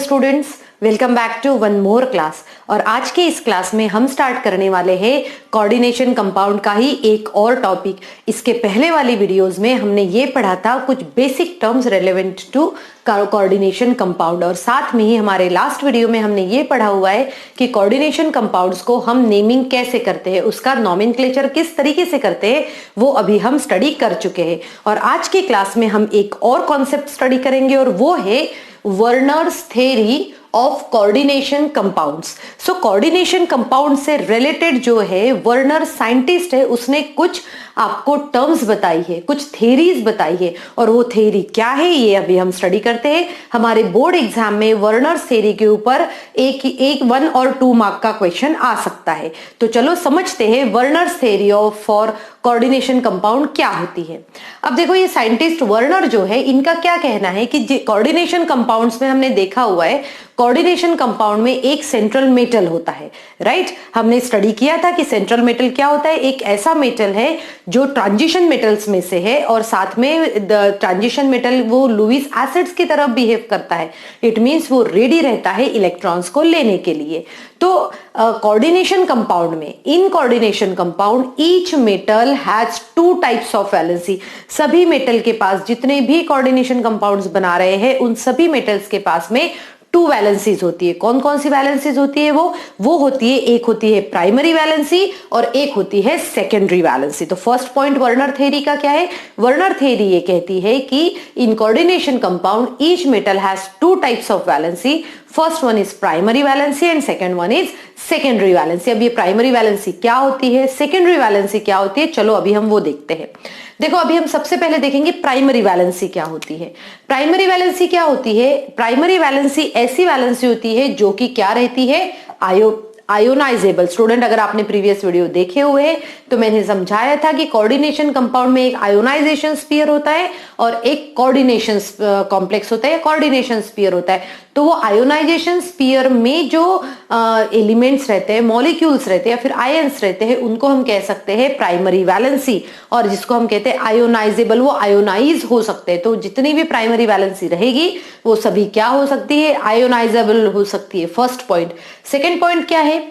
Students, welcome back to one more class. और आज के इस क्लास में हम स्टार्ट करने वाले हैं कोऑर्डिनेशन कंपाउंड का ही एक और टॉपिक। इसके पहले वाली वीडियोस में हमने ये पढ़ा था कुछ basic terms relevant to coordination compound, और साथ में ही हमारे लास्ट वीडियो में हमने ये पढ़ा हुआ है कि कोऑर्डिनेशन कंपाउंड्स को हम नेमिंग कैसे करते हैं, उसका नॉमेनक्लेचर किस तरीके से करते हैं, वो अभी हम स्टडी कर चुके हैं। और आज की क्लास में हम एक और कॉन्सेप्ट स्टडी करेंगे और वो है Werner's theory of coordination compounds. So coordination compound से रिलेटेड जो है वर्नर साइंटिस्ट है, उसने कुछ आपको टर्म्स बताई है, कुछ थेरीज बताई है, और वो थेरी क्या है ये अभी हम स्टडी करते हैं। हमारे बोर्ड एग्जाम में वर्नर्स थेरी के ऊपर एक 1 और 2 मार्क का क्वेश्चन आ सकता है। तो चलो समझते हैं Werner's theory of for coordination compound क्या होती है। अब देखो ये साइंटिस्ट वर्नर जो है, इनका क्या कहना है कि कोऑर्डिनेशन कंपाउंड्स में हमने देखा हुआ है कोऑर्डिनेशन कंपाउंड में एक सेंट्रल मेटल होता है, राइट। हमने स्टडी किया था कि सेंट्रल मेटल क्या होता है। एक ऐसा मेटल है जो ट्रांजिशन मेटल्स में से है, और साथ में ट्रांजिशन मेटल वो लुईस एसिड्स की तरफ बिहेव करता है। इट मींस वो रेडी रहता है इलेक्ट्रॉन्स को लेने के लिए। तो कोऑर्डिनेशन कंपाउंड में, in coordination compound each metal has 2 types of valency. सभी मेटल के पास, जितने भी कोऑर्डिनेशन कंपाउंड्स बना रहे हैं, उन सभी मेटल्स के पास में 2 वैलेंसीज होती है। कौन कौन सी वैलेंसीज होती है? वो होती है, एक होती है प्राइमरी वैलेंसी और एक होती है सेकेंडरी वैलेंसी। तो फर्स्ट पॉइंट वर्नर थ्योरी का क्या है? वर्नर थ्योरी ये कहती है कि in coordination compound each metal has 2 types of valency. First one is primary valency and second one is secondary valency. अब ये प्राइमरी वैलेंसी क्या होती है, सेकेंडरी वैलेंसी क्या होती है, चलो अभी हम वो देखते हैं। देखो अभी हम सबसे पहले देखेंगे प्राइमरी वैलेंसी क्या होती है। प्राइमरी वैलेंसी क्या होती है? प्राइमरी वैलेंसी ऐसी वैलेंसी होती है जो कि क्या रहती है, आयोनाइजेबल। स्टूडेंट अगर आपने प्रीवियस वीडियो देखे हुए हैं तो मैंने समझाया था कि कोऑर्डिनेशन कंपाउंड में एक आयोनाइजेशन स्फीयर होता है और एक कोऑर्डिनेशन कॉम्प्लेक्स होता है, कोऑर्डिनेशन स्फीयर होता है। तो वो आयोनाइजेशन स्फीयर में जो एलिमेंट्स रहते हैं, मॉलिक्यूल्स रहते हैं या फिर आयंस रहते हैं, उनको हम कह सकते हैं प्राइमरी वैलेंसी, और जिसको हम कहते हैं आयोनाइजेबल, वो आयोनाइज हो सकते हैं। तो जितनी भी प्राइमरी वैलेंसी रहेगी वो सभी क्या हो सकती है, आयोनाइजेबल हो सकती है। First point. सेकेंड पॉइंट क्या है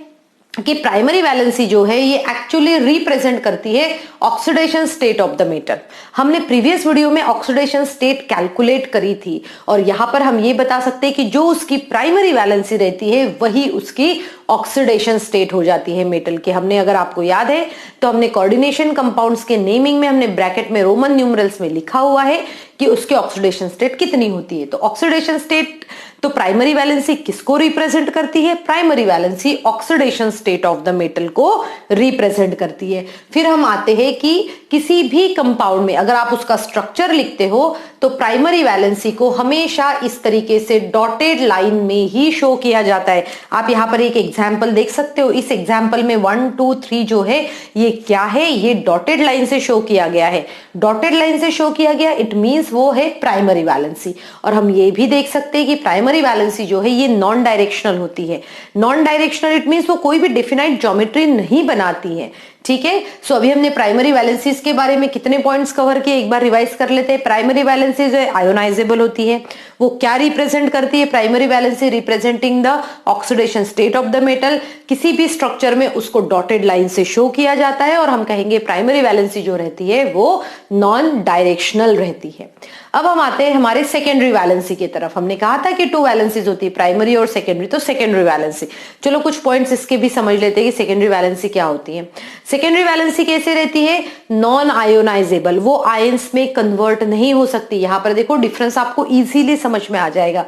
कि प्राइमरी वैलेंसी जो है ये एक्चुअली रिप्रेजेंट करती है oxidation state of the metal. हमने प्रीवियस वीडियो में ऑक्सीडेशन स्टेट कैलकुलेट करी थी, और यहां पर हम ये बता सकते हैं कि जो उसकी प्राइमरी वैलेंसी रहती है वही उसकी ऑक्सीडेशन स्टेट हो जाती है मेटल के। हमने, अगर आपको याद है तो हमने कोऑर्डिनेशन कंपाउंड्स के नेमिंग में हमने ब्रैकेट में रोमन न्यूमरल्स में लिखा हुआ है कि उसकी ऑक्सीडेशन स्टेट कितनी होती है। तो ऑक्सीडेशन स्टेट, तो प्राइमरी वैलेंसी किसको रिप्रेजेंट करती है? Primary valency oxidation state of the metal को रिप्रेजेंट करती है। फिर हम आते हैं कि किसी भी कंपाउंड में अगर आप उसका स्ट्रक्चर लिखते हो तो प्राइमरी वैलेंसी को हमेशा इस तरीके से डॉटेड लाइन में ही शो किया जाता है। आप यहां पर एक एग्जाम्पल देख सकते हो। इस एग्जाम्पल में 1 2 3 जो है ये क्या है, ये डॉटेड लाइन से शो किया गया है। डॉटेड लाइन से शो किया गया, इट मींस वो है प्राइमरी वैलेंसी। और हम ये भी देख सकते हैं कि प्राइमरी वैलेंसी जो है ये नॉन डायरेक्शनल होती है। नॉन डायरेक्शनल इट मींस वो कोई भी डिफिनाइट ज्योमेट्री नहीं बनाती है, ठीक है। सो अभी हमने प्राइमरी वैलेंसीज के बारे में कितने पॉइंट्स कवर किए, एक बार रिवाइज कर लेते हैं। प्राइमरी वैलेंसी जो है आयोनाइजेबल होती है। वो क्या रिप्रेजेंट करती है? Primary valency representing the oxidation state of the metal. किसी भी स्ट्रक्चर में उसको डॉटेड लाइन से शो किया जाता है, और हम कहेंगे प्राइमरी वैलेंसी जो रहती है वो नॉन डायरेक्शनल रहती है। अब हम आते हैं हमारे सेकेंडरी वैलेंसी की तरफ। हमने कहा था कि 2 वैलेंसीज होती है, प्राइमरी और सेकेंडरी। तो सेकेंडरी वैलेंसी, चलो कुछ पॉइंट्स इसके भी समझ लेते हैं कि सेकेंडरी वैलेंसी क्या होती है। सेकेंडरी वैलेंसी कैसे रहती है? नॉन आयोनाइजेबल, वो आयंस में कन्वर्ट नहीं हो सकती। यहां पर देखो डिफरेंस आपको इजीली समझ में आ जाएगा।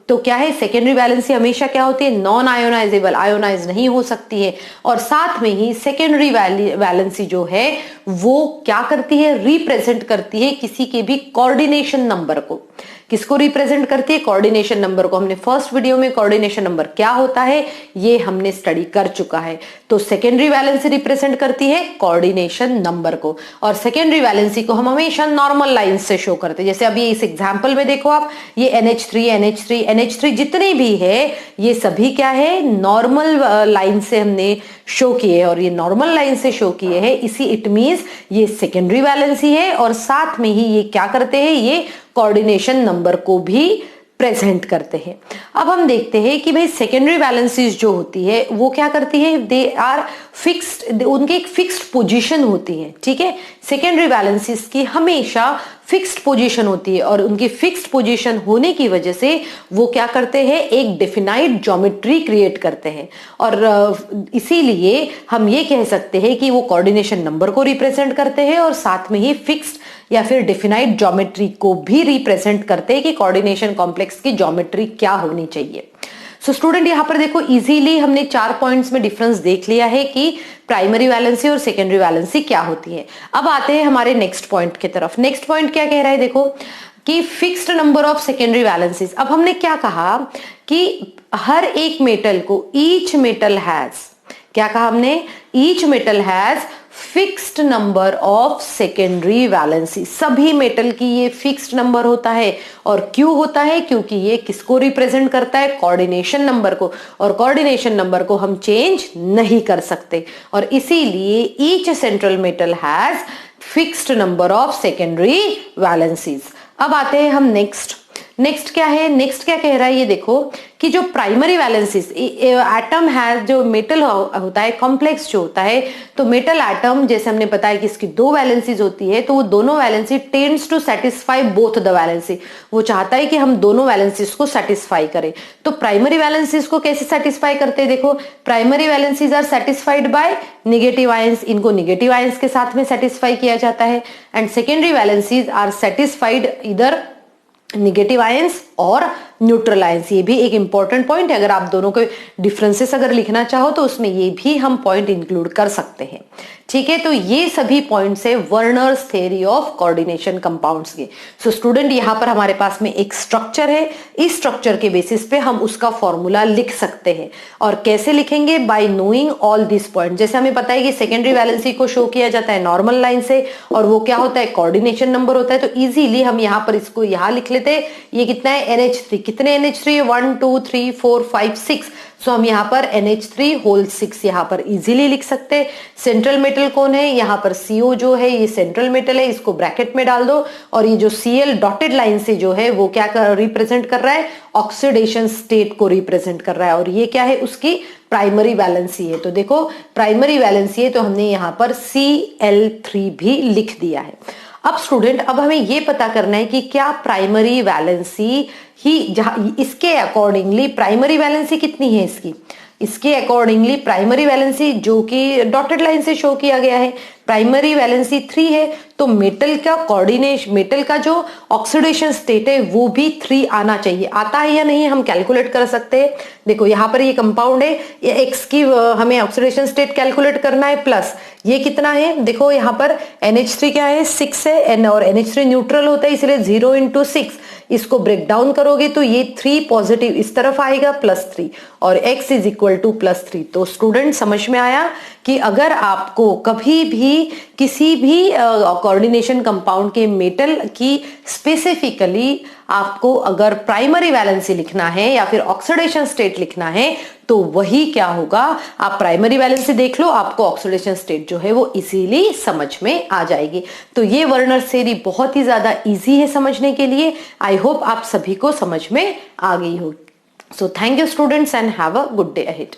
तो क्या है, सेकेंडरी वैलेंसी हमेशा क्या होती है, नॉन आयोनाइजेबल, आयोनाइज नहीं हो सकती है। और साथ में ही सेकेंडरी वैलेंसी जो है वो क्या करती है, रिप्रेजेंट करती है किसी के भी कोऑर्डिनेशन नंबर को। किसको रिप्रेजेंट करती है? कोऑर्डिनेशन नंबर को। हमने फर्स्ट वीडियो में कोऑर्डिनेशन नंबर क्या होता है ये हमने स्टडी कर चुका है। तो सेकेंडरी वैलेंसी रिप्रेजेंट करती है कोऑर्डिनेशन नंबर को, और सेकेंडरी वैलेंसी को हम हमेशा नॉर्मल लाइन से शो करते हैं। जैसे अभी इस एग्जांपल में देखो आप, ये NH3 NH3 NH3 जितने भी है ये सभी क्या है, नॉर्मल लाइन से हमने शो किए, और ये नॉर्मल लाइन से शो किए हैं। इसी इट मींस ये सेकेंडरी वैलेंसी है, और साथ में ही ये क्या करते हैं, ये कोऑर्डिनेशन नंबर को भी प्रेजेंट करते हैं। अब हम देखते हैं कि भाई सेकेंडरी वैलेंसीज जो होती है वो क्या करती है, दे आर फिक्स्ड, उनकी एक फिक्स्ड पोजीशन होती है, ठीक है। सेकेंडरी वैलेंसीज की हमेशा फिक्स्ड पोजीशन होती है और उनकी फिक्स्ड पोजीशन होने की वजह से वो क्या करते हैं, एक डेफिनाइट ज्योमेट्री क्रिएट करते हैं और इसीलिए हम ये कह सकते हैं कि वो कोऑर्डिनेशन नंबर को रिप्रेजेंट करते हैं और साथ में ही फिक्स्ड या फिर डिफिनाइट ज्योमेट्री को भी रिप्रेजेंट करते हैं कि कोऑर्डिनेशन कॉम्प्लेक्स की ज्योमेट्री क्या होनी चाहिए। सो स्टूडेंट यहां पर देखो इजीली हमने 4 पॉइंट्स में डिफरेंस देख लिया है कि प्राइमरी वैलेंसी और सेकेंडरी वैलेंसी क्या होती है। अब आते हैं हमारे नेक्स्ट पॉइंट की तरफ। नेक्स्ट पॉइंट क्या कह रहा है, देखो कि fixed number of secondary valencies. अब हमने क्या कहा कि हर एक मेटल को, ईच मेटल हैज, क्या कहा हमने, each metal has fixed number of secondary valency. सभी मेटल की ये फिक्स्ड नंबर होता है और क्यों होता है, क्योंकि ये किसको रिप्रेजेंट करता है, कोऑर्डिनेशन नंबर को, और कोऑर्डिनेशन नंबर को हम चेंज नहीं कर सकते और इसीलिए each central metal has fixed number of secondary valencies. अब आते हैं हम नेक्स्ट क्या है, नेक्स्ट क्या कह रहा है, ये देखो कि जो प्राइमरी वैलेंसीज एटम है, जो मेटल होता है कॉम्प्लेक्स जो होता है, तो मेटल एटम जैसे हमने बताया कि इसकी 2 वैलेंसीज होती है, तो वो दोनों valency tends to satisfy both the valency. वो चाहता है कि हम दोनों वैलेंसीज को सेटिस्फाई करें। तो प्राइमरी वैलेंसीज को कैसे सेटिस्फाई करते हैं, देखो primary valencies are satisfied by negative ions, इनको नेगेटिव आयंस के साथ में सेटिस्फाई किया जाता है, and secondary valencies are satisfied इधर नेगेटिव आयंस और न्यूट्रल आयंस। ये भी एक इंपॉर्टेंट पॉइंट है, अगर आप दोनों के डिफरेंसेस अगर लिखना चाहो तो उसमें ये भी हम पॉइंट इंक्लूड कर सकते हैं, ठीक है। तो ये सभी पॉइंट्स है Werner's theory of coordination compounds के। सो स्टूडेंट यहाँ पर हमारे पास में एक स्ट्रक्चर है, इस स्ट्रक्चर के बेसिस पे हम उसका फॉर्मूला लिख सकते हैं और कैसे लिखेंगे, bye knowing all this point. जैसे हमें पता है कि सेकेंडरी वैलेंसी को शो किया जाता है नॉर्मल लाइन से और वो क्या होता है, कोऑर्डिनेशन नंबर होता है। तो इजीली हम यहाँ पर इसको यहाँ लिख लेते हैं, ये कितना है NH3, कितने NH3 है, 1 2 3 4 5 6। सो हम यहाँ पर NH3 होल 6 यहाँ पर इजीली लिख सकते हैं। सेंट्रल मेटल कौन है, यहाँ पर CO जो है ये सेंट्रल मेटल है, इसको ब्रैकेट में डाल दो और ये जो Cl डॉटेड लाइन से जो है वो क्या रिप्रेजेंट कर रहा है, ऑक्सीडेशन स्टेट को रिप्रेजेंट कर रहा है और ये क्या है, उसकी प्राइमरी वैलेंसी है। तो देखो प्राइमरी वैलेंसी है तो हमने यहाँ पर Cl3 भी लिख दिया है। अब स्टूडेंट अब हमें ये पता करना है कि क्या प्राइमरी वैलेंसी ही जहां इसके अकॉर्डिंगली प्राइमरी वैलेंसी कितनी है इसके अकॉर्डिंगली प्राइमरी वैलेंसी जो कि डॉटेड लाइन से शो किया गया है, प्राइमरी वैलेंसी 3 है। तो मेटल का कोऑर्डिनेशन, मेटल का जो ऑक्सीडेशन स्टेट है वो भी 3 आना चाहिए। आता है या नहीं हम कैलकुलेट कर सकते हैं। देखो यहाँ पर ये कंपाउंड है, ये एक्स की हमें ऑक्सीडेशन स्टेट कैलकुलेट करना है, प्लस ये कितना है, देखो यहाँ पर NH3 क्या है, 6 है और NH3 न्यूट्रल होता है इसलिए 0 × 6। इसको ब्रेक डाउन करोगे तो ये 3 पॉजिटिव इस तरफ आएगा +3 और x = +3। तो स्टूडेंट समझ में आया कि अगर आपको कभी भी किसी भी कोऑर्डिनेशन कंपाउंड के मेटल की स्पेसिफिकली आपको अगर प्राइमरी वैलेंसी लिखना है या फिर ऑक्सीडेशन स्टेट लिखना है तो वही क्या होगा, आप प्राइमरी वैलेंसी देख लो, आपको ऑक्सीडेशन स्टेट जो है वो इजीली समझ में आ जाएगी। तो ये वर्नर्स थ्योरी बहुत ही ज्यादा इजी है समझने के लिए। आई होप आप सभी को समझ में आ गई हो। So thank you students and have a good day ahead.